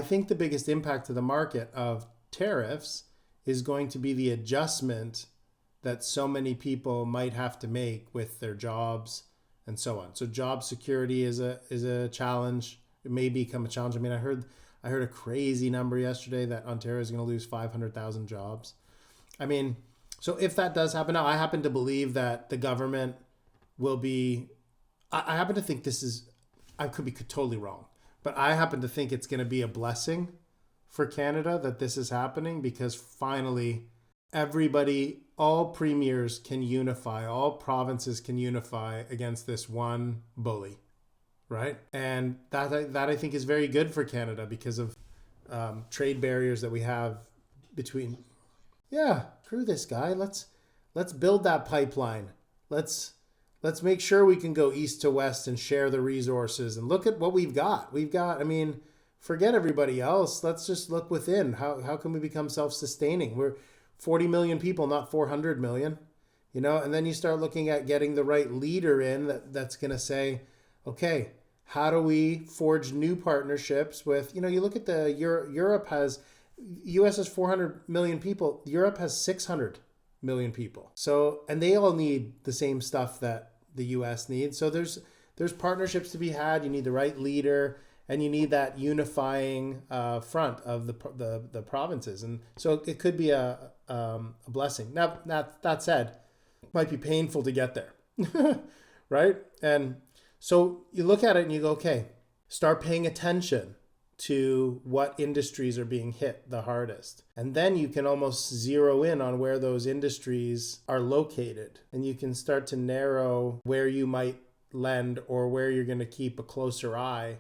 I think the biggest impact to the market of tariffs is going to be the adjustment that so many people might have to make with their jobs and so on. So job security is a challenge. It may become a challenge. I mean, I heard a crazy number yesterday that Ontario is going to lose 500,000 jobs. I mean, so if that does happen, now I happen to believe that the government will be. I happen to think this is. I could be totally wrong, but I happen to think it's going to be a blessing for Canada that this is happening, because finally everybody, all premiers can unify, all provinces can unify against this one bully, right? And that I think is very good for Canada because of trade barriers that we have between. Yeah, screw this guy. Let's build that pipeline. Let's make sure we can go east to west and share the resources and look at what we've got. I mean, forget everybody else. Let's just look within. How can we become self-sustaining? We're 40 million people, not 400 million, and then you start looking at getting the right leader in that's going to say, okay, how do we forge new partnerships with, you look at Europe has, US has 400 million people. Europe has 600 million people. So, and they all need the same stuff that the US needs. So there's partnerships to be had. You need the right leader, and you need that unifying front of the provinces. And so it could be a blessing. Now, that said, it might be painful to get there, right? And so you look at it and you go, okay, start paying attention to what industries are being hit the hardest. And then you can almost zero in on where those industries are located. And you can start to narrow where you might lend or where you're going to keep a closer eye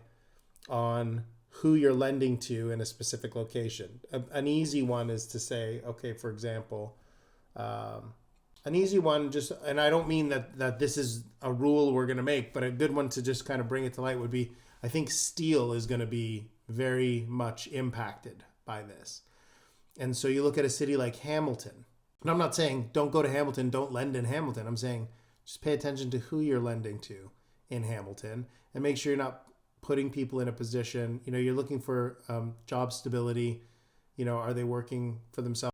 on who you're lending to in a specific location. An easy one is to say, okay, for example, an easy one, just, and I don't mean that this is a rule we're going to make, but a good one to just kind of bring it to light would be, I think steel is going to be very much impacted by this. And so you look at a city like Hamilton, and I'm not saying don't go to Hamilton, don't lend in Hamilton. I'm saying just pay attention to who you're lending to in Hamilton and make sure you're not putting people in a position, you're looking for job stability. Are they working for themselves?